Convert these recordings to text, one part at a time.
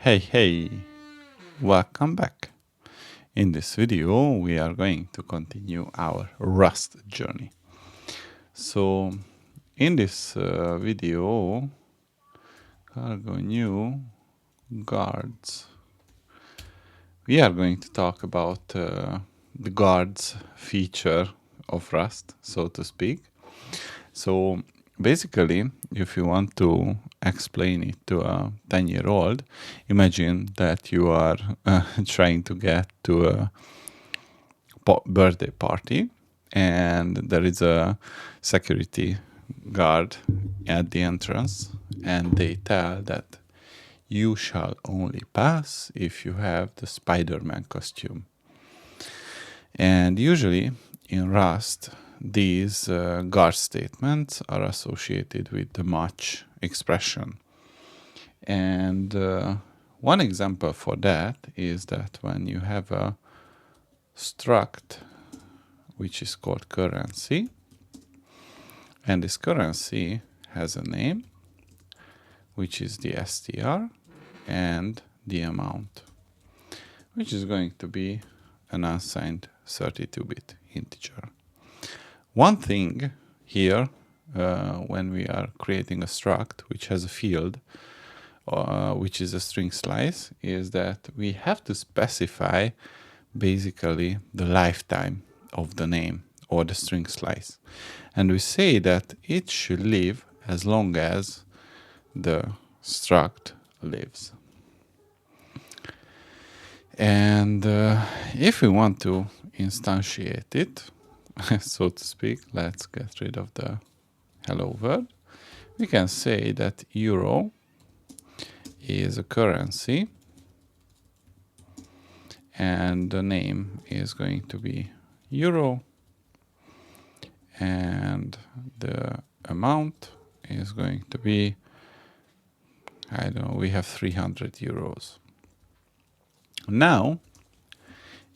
Hey, welcome back. In this video, we are going to continue our Rust journey. So, in this video, cargo new guards. We are going to talk about the guards feature of Rust, so to speak. So, basically, if you want to explain it to a 10-year-old, imagine that you are trying to get to a birthday party and there is a security guard at the entrance and they tell that you shall only pass if you have the Spider-Man costume. And usually in Rust, these guard statements are associated with the match expression. And one example for that is that when you have a struct which is called currency, and this currency has a name which is the str and the amount, which is going to be an unsigned 32-bit integer. One thing here, when we are creating a struct which has a field, which is a string slice, is that we have to specify basically the lifetime of the name or the string slice. And we say that it should live as long as the struct lives. And if we want to instantiate it, so to speak, let's get rid of the hello word. We can say that euro is a currency and the name is going to be euro and the amount is going to be, I don't know, we have 300 euros. Now,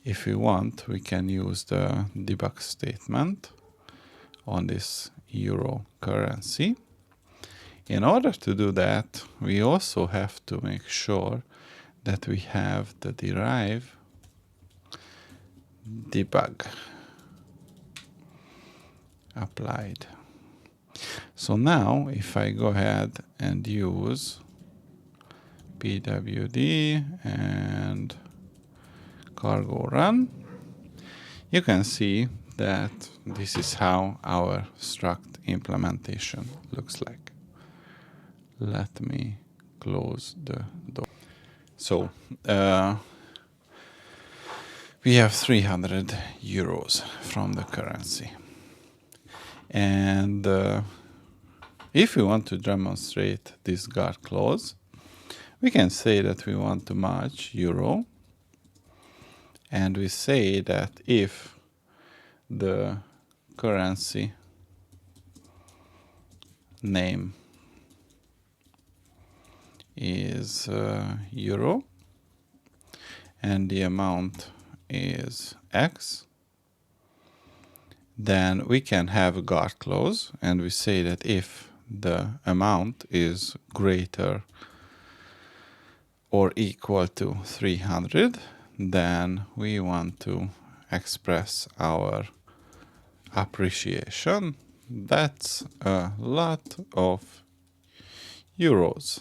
if we want, we can use the debug statement on this euro currency. In order to do that, we also have to make sure that we have the derive debug applied. So now if I go ahead and use pwd and cargo run, you can see that this is how our struct implementation looks like. Let me close the door. So we have 300 euros from the currency. And if we want to demonstrate this guard clause, we can say that we want to match euro. And we say that if the currency name is euro and the amount is X, then we can have a guard clause and we say that if the amount is greater or equal to 300, then we want to express our appreciation. That's a lot of euros.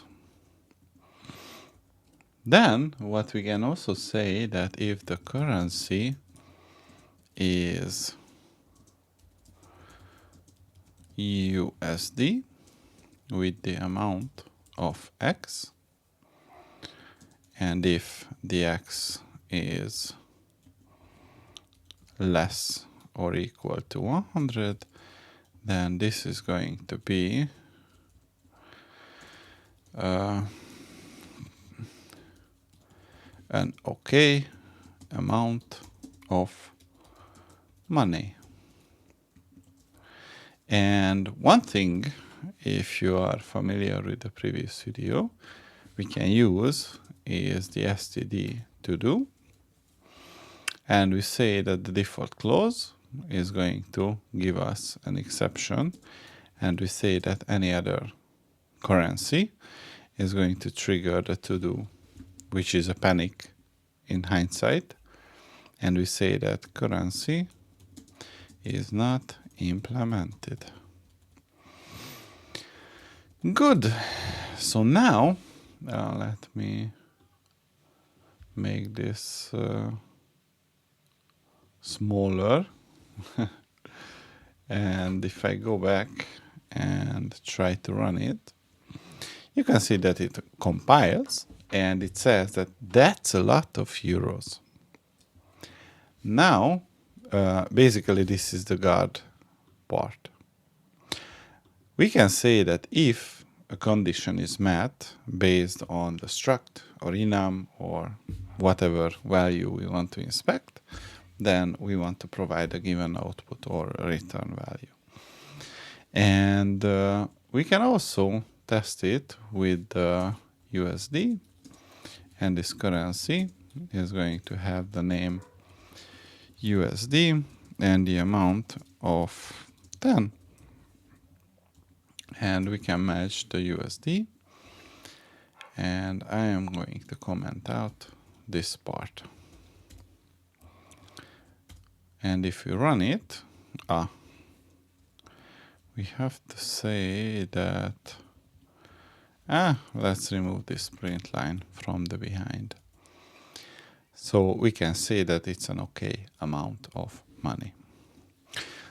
Then what we can also say that if the currency is USD with the amount of X, and if the X is less or equal to 100, then this is going to be an okay amount of money. And one thing, if you are familiar with the previous video, we can use is the std to do. And we say that the default clause is going to give us an exception. And we say that any other currency is going to trigger the to do which is a panic in hindsight, and we say that currency is not implemented. Good. So now let me make this smaller. And if I go back and try to run it, you can see that it compiles and it says that that's a lot of euros. Now, basically this is the guard part. We can say that if a condition is met based on the struct or enum or whatever value we want to inspect, then we want to provide a given output or a return value. And we can also test it with USD, and this currency is going to have the name USD and the amount of 10. And we can match the USD, and I am going to comment out this part. And if we run it, we have to say that, let's remove this print line from the behind. So we can say that it's an okay amount of money.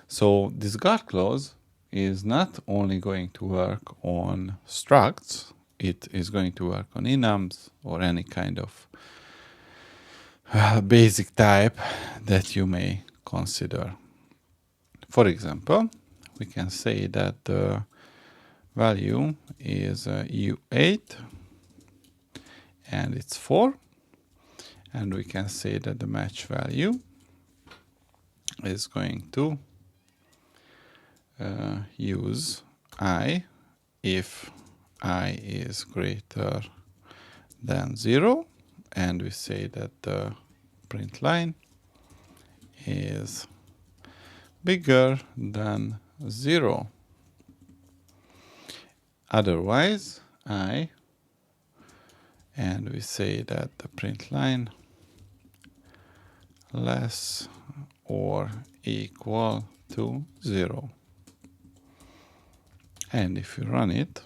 So this guard clause is not only going to work on structs, it is going to work on enums or any kind of basic type that you may consider. For example, we can say that the value is U8 and it's 4, and we can say that the match value is going to use I if I is greater than 0, and we say that the print line is bigger than 0. Otherwise, I, and we say that the print line less or equal to 0. And if we run it,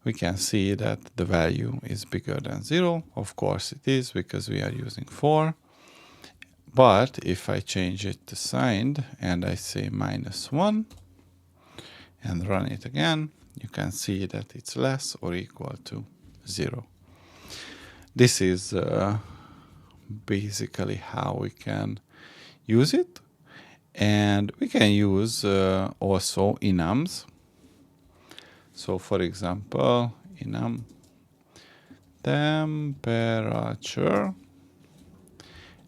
we can see that the value is bigger than 0. Of course it is, because we are using 4. But if I change it to signed and I say -1 and run it again, you can see that it's less or equal to 0. This is basically how we can use it. And we can use also enums. So for example, enum temperature,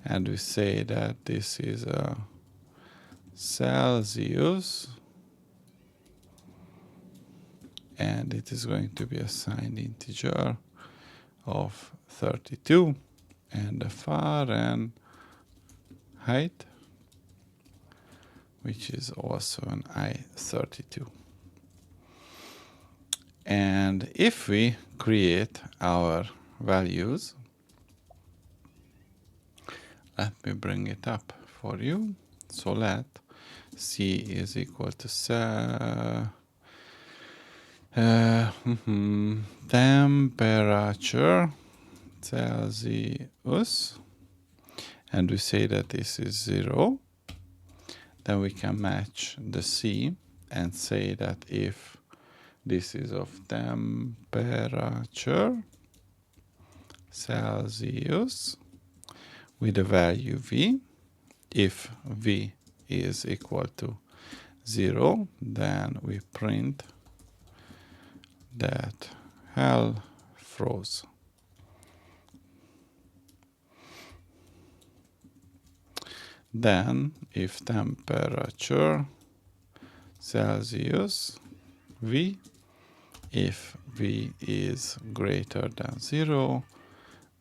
and we say that this is a Celsius, and it is going to be a signed integer of 32, and the Fahrenheit, which is also an I32. And if we create our values, let me bring it up for you. So let C is equal to temperature Celsius, and we say that this is 0. Then we can match the C and say that if this is of temperature Celsius with the value V, if V is equal to 0, then we print that hell froze. Then if temperature Celsius V, if V is greater than 0,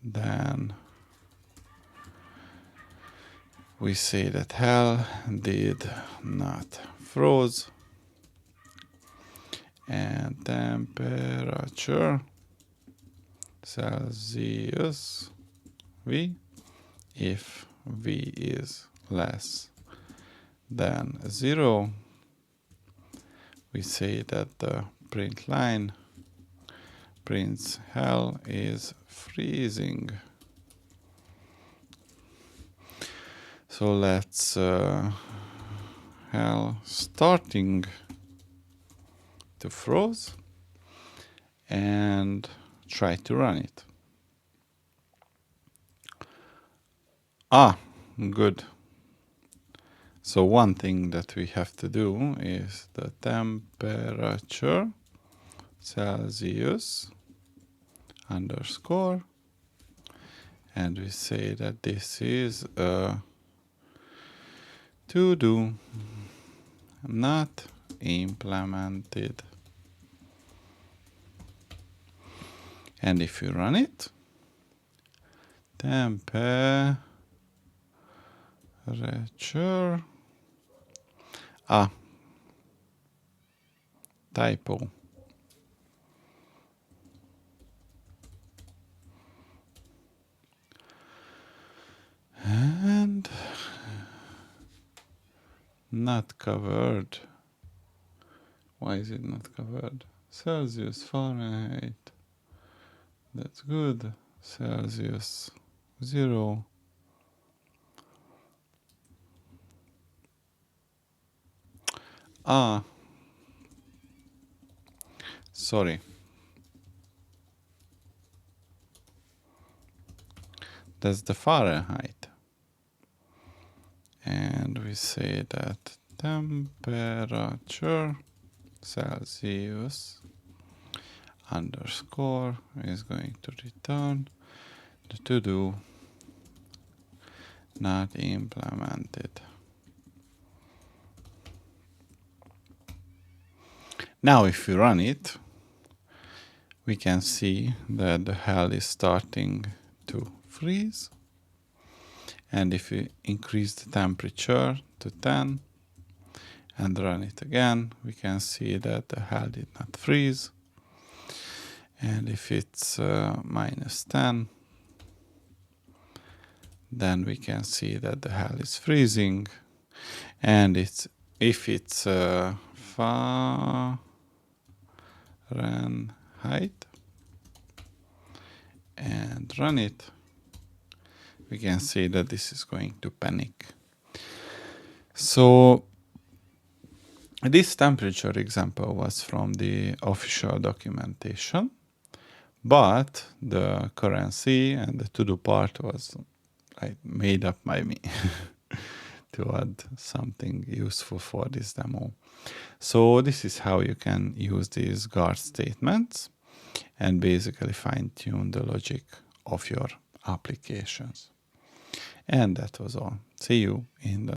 then we say that hell did not froze, and temperature Celsius V. If V is less than 0, we say that the print line prints hell is freezing. So let's hell starting to froze and try to run it. Good. So one thing that we have to do is the temperature Celsius underscore, and we say that this is a to do, not implemented. And if you run it, temperature, typo. And not covered. Why is it not covered? Celsius, Fahrenheit. That's good. Celsius 0. Sorry. That's the Fahrenheit. And we say that temperature Celsius underscore is going to return the to do not implemented. Now if we run it, we can see that the hell is starting to freeze. And if we increase the temperature to 10 and run it again, we can see that the hell did not freeze. And if it's minus 10, then we can see that the hell is freezing. And if it's Fahrenheit and run it, we can see that this is going to panic. So this temperature example was from the official documentation, but the currency and the to-do part was made up by me to add something useful for this demo. So this is how you can use these guard statements and basically fine-tune the logic of your applications. And that was all. See you in the